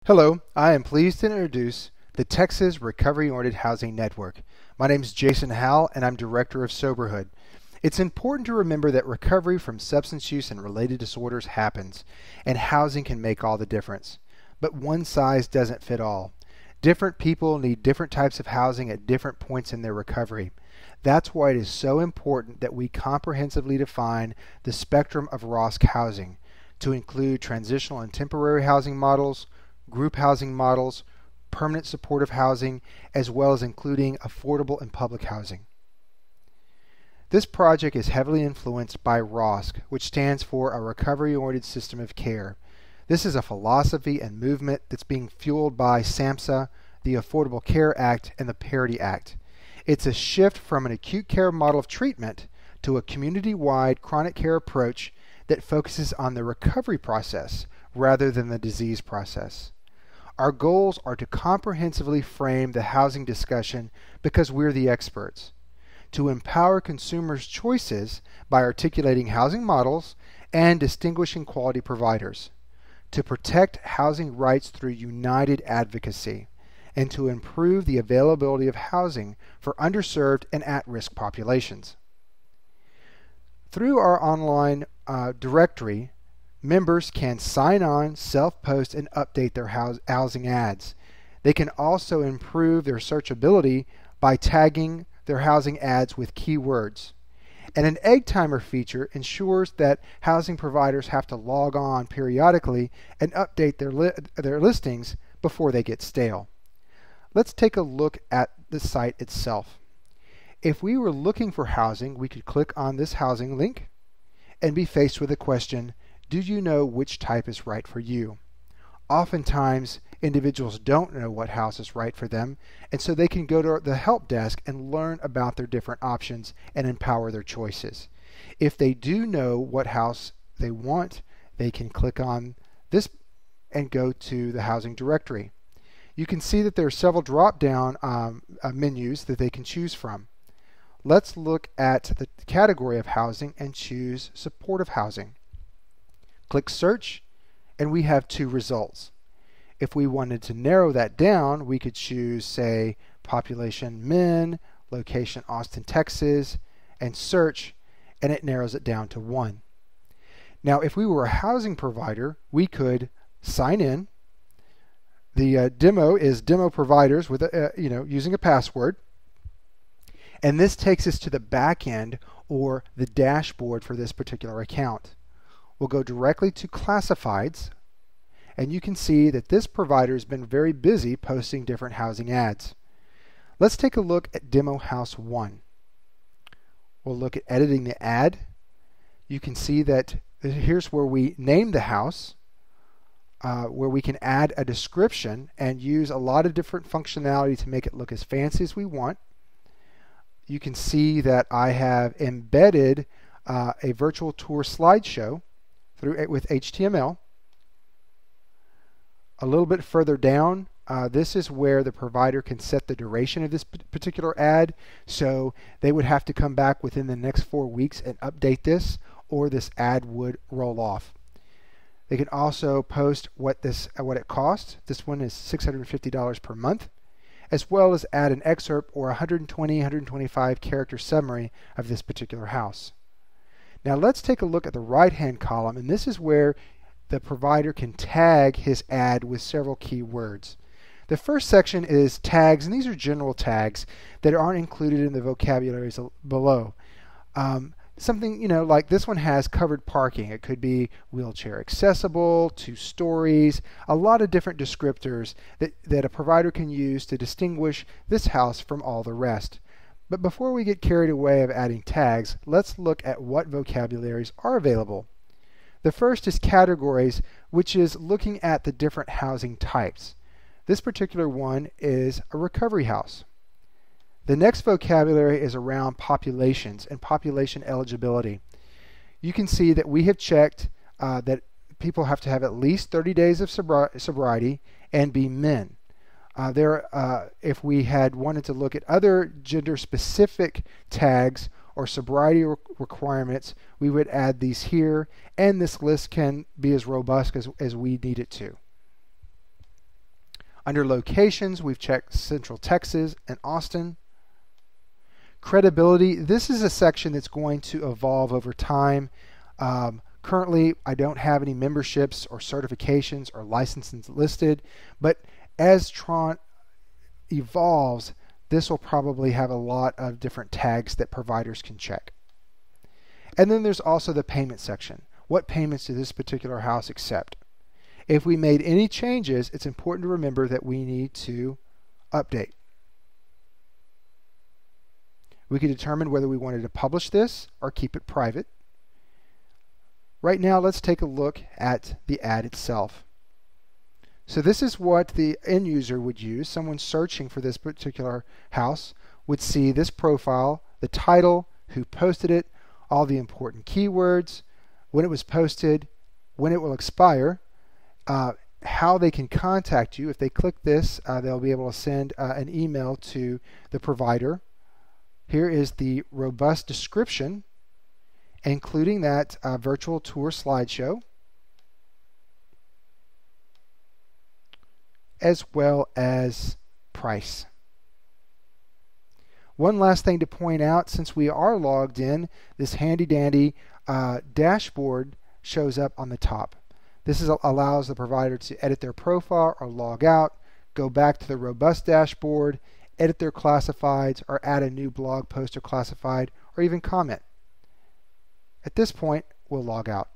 Hello, I am pleased to introduce the Texas Recovery-Oriented Housing Network. My name is Jason Howell and I'm Director of Soberhood. It's important to remember that recovery from substance use and related disorders happens, and housing can make all the difference. But one size doesn't fit all. Different people need different types of housing at different points in their recovery. That's why it is so important that we comprehensively define the spectrum of ROSC housing to include transitional and temporary housing models, group housing models, permanent supportive housing, as well as including affordable and public housing. This project is heavily influenced by ROSC, which stands for a recovery-oriented system of care. This is a philosophy and movement that's being fueled by SAMHSA, the Affordable Care Act, and the Parity Act. It's a shift from an acute care model of treatment to a community-wide chronic care approach that focuses on the recovery process rather than the disease process. Our goals are to comprehensively frame the housing discussion because we're the experts, to empower consumers' choices by articulating housing models and distinguishing quality providers, to protect housing rights through united advocacy, and to improve the availability of housing for underserved and at-risk populations. Through our online directory, members can sign on, self-post, and update their housing ads. They can also improve their searchability by tagging their housing ads with keywords. And an egg timer feature ensures that housing providers have to log on periodically and update their listings before they get stale. Let's take a look at the site itself. If we were looking for housing, we could click on this housing link and be faced with a question: do you know which type is right for you? Oftentimes, individuals don't know what house is right for them, and so they can go to the help desk and learn about their different options and empower their choices. If they do know what house they want, they can click on this and go to the housing directory. You can see that there are several drop-down menus that they can choose from. Let's look at the category of housing and choose supportive housing. Click search, and we have two results. If we wanted to narrow that down, we could choose, say, population men, location Austin, Texas, and search, and it narrows it down to 1. Now, if we were a housing provider, we could sign in. The demo is demo providers with using a password, and this takes us to the back end or the dashboard for this particular account. We'll go directly to classifieds, and you can see that this provider has been very busy posting different housing ads. Let's take a look at Demo House 1. We'll look at editing the ad. You can see that here's where we name the house, where we can add a description and use a lot of different functionality to make it look as fancy as we want. You can see that I have embedded a virtual tour slideshow with HTML. A little bit further down, this is where the provider can set the duration of this particular ad, so they would have to come back within the next 4 weeks and update this, or this ad would roll off. They can also post what it costs. This one is $650 per month, as well as add an excerpt or 125 character summary of this particular house. Now let's take a look at the right-hand column, and this is where the provider can tag his ad with several keywords. The first section is tags, and these are general tags that aren't included in the vocabularies below. Something, like this one has covered parking. It could be wheelchair accessible, 2 stories, a lot of different descriptors that a provider can use to distinguish this house from all the rest. But before we get carried away of adding tags, let's look at what vocabularies are available. The first is categories, which is looking at the different housing types. This particular one is a recovery house. The next vocabulary is around populations and population eligibility. You can see that we have checked that people have to have at least 30 days of sobriety and be men. If we had wanted to look at other gender-specific tags or sobriety requirements, we would add these here, and this list can be as robust as we need it to. Under locations, we've checked Central Texas and Austin. Credibility, this is a section that's going to evolve over time. Currently, I don't have any memberships or certifications or licenses listed, but as TROHN evolves, this will probably have a lot of different tags that providers can check. And then there's also the payment section. What payments do this particular house accept? If we made any changes, it's important to remember that we need to update. We can determine whether we wanted to publish this or keep it private. Right now, let's take a look at the ad itself. So this is what the end user would use. Someone searching for this particular house would see this profile, the title, who posted it, all the important keywords, when it was posted, when it will expire, how they can contact you. If they click this, they'll be able to send an email to the provider. Here is the robust description, including that virtual tour slideshow, as well as price. One last thing to point out, since we are logged in, this handy dandy dashboard shows up on the top. This allows the provider to edit their profile or log out, go back to the robust dashboard, edit their classifieds, or add a new blog post or classified, or even comment. At this point, we'll log out.